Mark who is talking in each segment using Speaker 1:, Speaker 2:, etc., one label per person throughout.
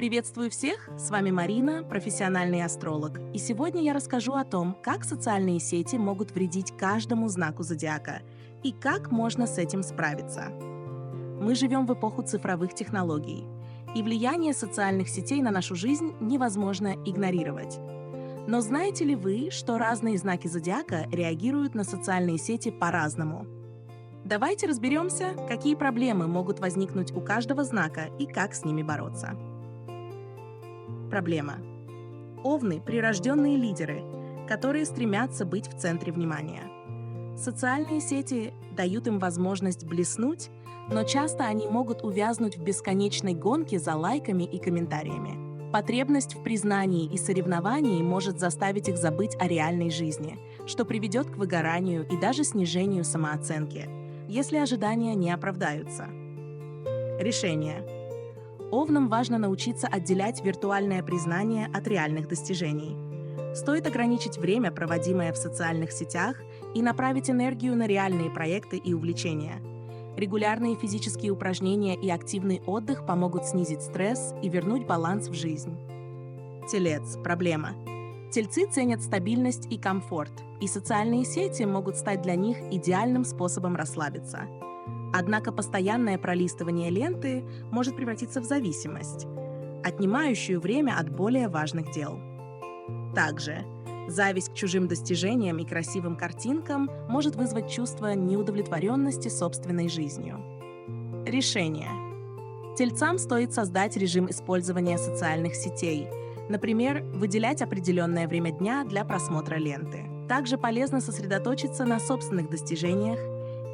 Speaker 1: Приветствую всех! С вами Марина, профессиональный астролог. И сегодня я расскажу о том, как социальные сети могут вредить каждому знаку зодиака и как можно с этим справиться. Мы живем в эпоху цифровых технологий, и влияние социальных сетей на нашу жизнь невозможно игнорировать. Но знаете ли вы, что разные знаки зодиака реагируют на социальные сети по-разному? Давайте разберемся, какие проблемы могут возникнуть у каждого знака и как с ними бороться. Проблема. Овны – прирожденные лидеры, которые стремятся быть в центре внимания. Социальные сети дают им возможность блеснуть, но часто они могут увязнуть в бесконечной гонке за лайками и комментариями. Потребность в признании и соревновании может заставить их забыть о реальной жизни, что приведет к выгоранию и даже снижению самооценки, если ожидания не оправдаются. Решение. Овнам важно научиться отделять виртуальное признание от реальных достижений. Стоит ограничить время, проводимое в социальных сетях, и направить энергию на реальные проекты и увлечения. Регулярные физические упражнения и активный отдых помогут снизить стресс и вернуть баланс в жизнь. Телец. Проблема. Тельцы ценят стабильность и комфорт, и социальные сети могут стать для них идеальным способом расслабиться. Однако постоянное пролистывание ленты может превратиться в зависимость, отнимающую время от более важных дел. Также зависть к чужим достижениям и красивым картинкам может вызвать чувство неудовлетворенности собственной жизнью. Решение. Тельцам стоит создать режим использования социальных сетей, например, выделять определенное время дня для просмотра ленты. Также полезно сосредоточиться на собственных достижениях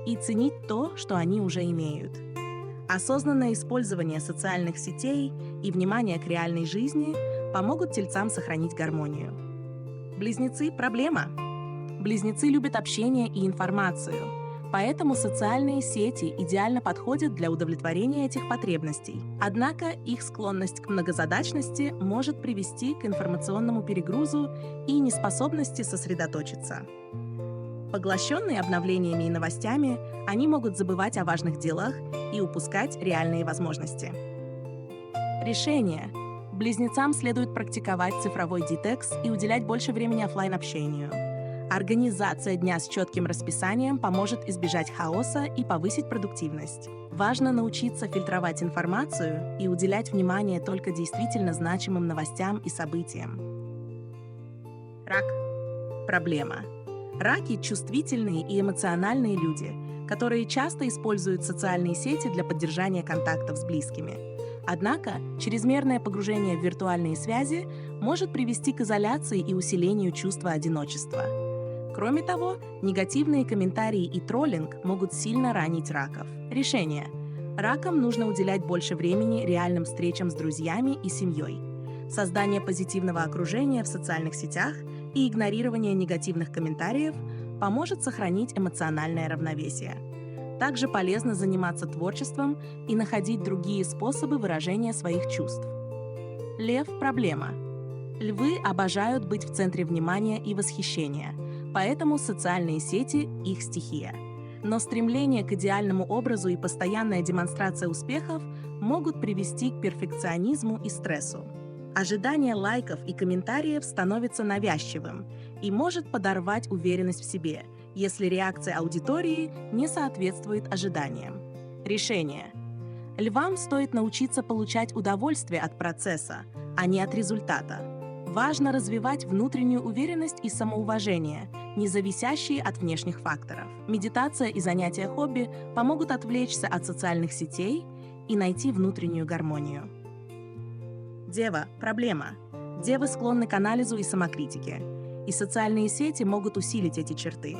Speaker 1: и ценить то, что они уже имеют. Осознанное использование социальных сетей и внимание к реальной жизни помогут тельцам сохранить гармонию. Близнецы – проблема. Близнецы любят общение и информацию, поэтому социальные сети идеально подходят для удовлетворения этих потребностей. Однако их склонность к многозадачности может привести к информационному перегрузу и неспособности сосредоточиться. Поглощенные обновлениями и новостями, они могут забывать о важных делах и упускать реальные возможности. Решение. Близнецам следует практиковать цифровой детокс и уделять больше времени оффлайн-общению. Организация дня с четким расписанием поможет избежать хаоса и повысить продуктивность. Важно научиться фильтровать информацию и уделять внимание только действительно значимым новостям и событиям. Рак. Проблема. Раки – чувствительные и эмоциональные люди, которые часто используют социальные сети для поддержания контактов с близкими. Однако, чрезмерное погружение в виртуальные связи может привести к изоляции и усилению чувства одиночества. Кроме того, негативные комментарии и троллинг могут сильно ранить раков. Решение. Ракам нужно уделять больше времени реальным встречам с друзьями и семьей. Создание позитивного окружения в социальных сетях и игнорирование негативных комментариев поможет сохранить эмоциональное равновесие. Также полезно заниматься творчеством и находить другие способы выражения своих чувств. Лев – проблема. Львы обожают быть в центре внимания и восхищения, поэтому социальные сети – их стихия. Но стремление к идеальному образу и постоянная демонстрация успехов могут привести к перфекционизму и стрессу. Ожидание лайков и комментариев становится навязчивым и может подорвать уверенность в себе, если реакция аудитории не соответствует ожиданиям. Решение. Львам стоит научиться получать удовольствие от процесса, а не от результата. Важно развивать внутреннюю уверенность и самоуважение, не зависящие от внешних факторов. Медитация и занятия хобби помогут отвлечься от социальных сетей и найти внутреннюю гармонию. Дева – проблема. Девы склонны к анализу и самокритике, и социальные сети могут усилить эти черты.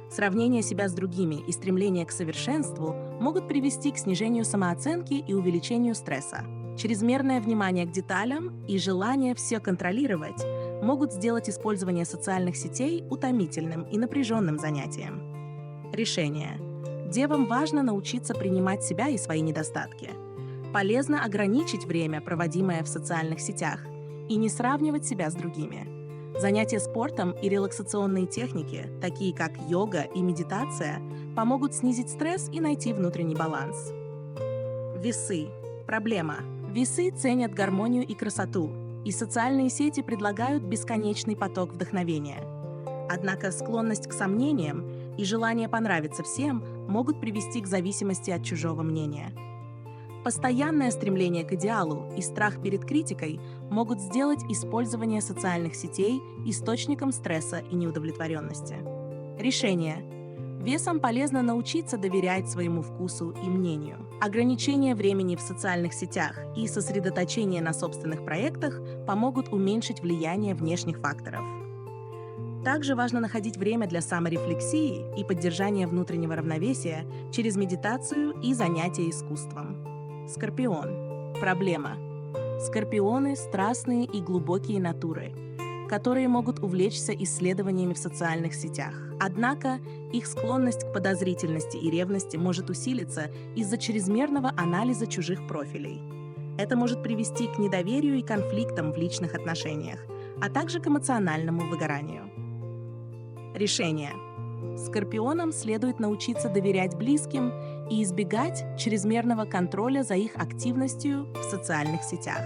Speaker 1: Сравнение себя с другими и стремление к совершенству могут привести к снижению самооценки и увеличению стресса. Чрезмерное внимание к деталям и желание все контролировать могут сделать использование социальных сетей утомительным и напряженным занятием. Решение. Девам важно научиться принимать себя и свои недостатки. Полезно ограничить время, проводимое в социальных сетях, и не сравнивать себя с другими. Занятия спортом и релаксационные техники, такие как йога и медитация, помогут снизить стресс и найти внутренний баланс. Весы. Проблема. Весы ценят гармонию и красоту, и социальные сети предлагают бесконечный поток вдохновения. Однако склонность к сомнениям и желание понравиться всем могут привести к зависимости от чужого мнения. Постоянное стремление к идеалу и страх перед критикой могут сделать использование социальных сетей источником стресса и неудовлетворенности. Решение. Весам полезно научиться доверять своему вкусу и мнению. Ограничение времени в социальных сетях и сосредоточение на собственных проектах помогут уменьшить влияние внешних факторов. Также важно находить время для саморефлексии и поддержания внутреннего равновесия через медитацию и занятия искусством. Скорпион. Проблема. Скорпионы – страстные и глубокие натуры, которые могут увлечься исследованиями в социальных сетях. Однако их склонность к подозрительности и ревности может усилиться из-за чрезмерного анализа чужих профилей. Это может привести к недоверию и конфликтам в личных отношениях, а также к эмоциональному выгоранию. Решение. Скорпионам следует научиться доверять близким и избегать чрезмерного контроля за их активностью в социальных сетях.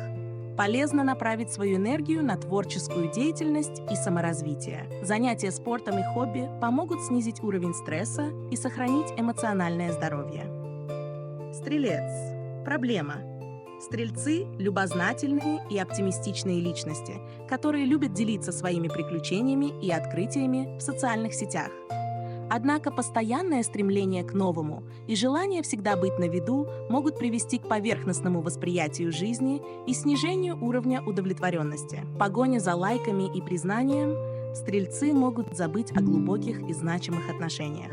Speaker 1: Полезно направить свою энергию на творческую деятельность и саморазвитие. Занятия спортом и хобби помогут снизить уровень стресса и сохранить эмоциональное здоровье. Стрелец. Проблема. Стрельцы – любознательные и оптимистичные личности, которые любят делиться своими приключениями и открытиями в социальных сетях. Однако постоянное стремление к новому и желание всегда быть на виду могут привести к поверхностному восприятию жизни и снижению уровня удовлетворенности. В погоне за лайками и признанием стрельцы могут забыть о глубоких и значимых отношениях.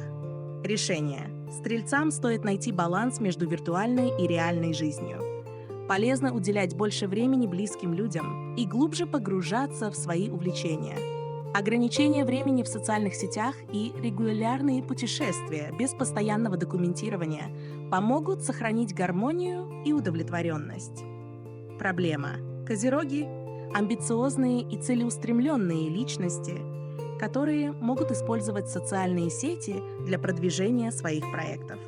Speaker 1: Решение. Стрельцам стоит найти баланс между виртуальной и реальной жизнью. Полезно уделять больше времени близким людям и глубже погружаться в свои увлечения. Ограничение времени в социальных сетях и регулярные путешествия без постоянного документирования помогут сохранить гармонию и удовлетворенность. Проблема. Козероги – амбициозные и целеустремленные личности, которые могут использовать социальные сети для продвижения своих проектов.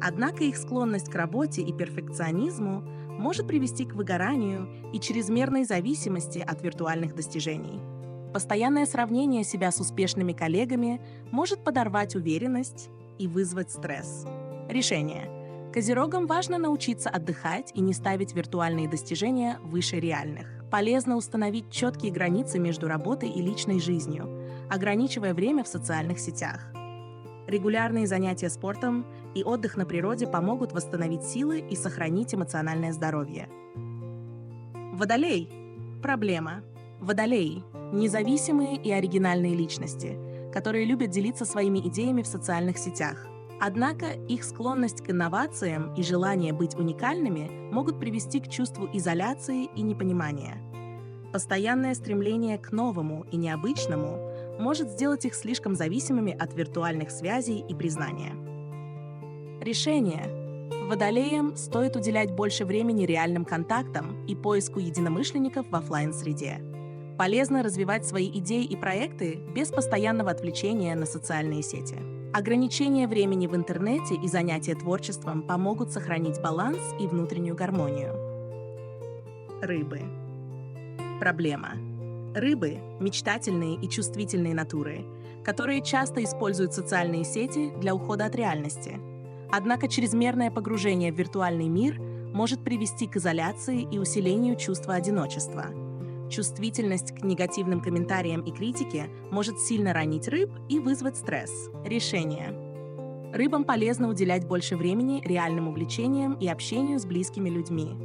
Speaker 1: Однако их склонность к работе и перфекционизму может привести к выгоранию и чрезмерной зависимости от виртуальных достижений. Постоянное сравнение себя с успешными коллегами может подорвать уверенность и вызвать стресс. Решение. Козерогам важно научиться отдыхать и не ставить виртуальные достижения выше реальных. Полезно установить четкие границы между работой и личной жизнью, ограничивая время в социальных сетях. Регулярные занятия спортом и отдых на природе помогут восстановить силы и сохранить эмоциональное здоровье. Водолей. Проблема. Водолеи – независимые и оригинальные личности, которые любят делиться своими идеями в социальных сетях. Однако их склонность к инновациям и желание быть уникальными могут привести к чувству изоляции и непонимания. Постоянное стремление к новому и необычному может сделать их слишком зависимыми от виртуальных связей и признания. Решение. Водолеям стоит уделять больше времени реальным контактам и поиску единомышленников в офлайн-среде. Полезно развивать свои идеи и проекты без постоянного отвлечения на социальные сети. Ограничение времени в интернете и занятия творчеством помогут сохранить баланс и внутреннюю гармонию. Рыбы. Проблема. Рыбы – мечтательные и чувствительные натуры, которые часто используют социальные сети для ухода от реальности. Однако чрезмерное погружение в виртуальный мир может привести к изоляции и усилению чувства одиночества. Чувствительность к негативным комментариям и критике может сильно ранить рыб и вызвать стресс. Решение. Рыбам полезно уделять больше времени реальным увлечениям и общению с близкими людьми.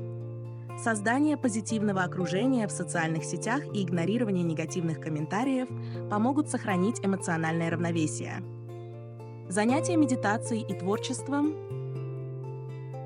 Speaker 1: Создание позитивного окружения в социальных сетях и игнорирование негативных комментариев помогут сохранить эмоциональное равновесие. Занятия медитацией и творчеством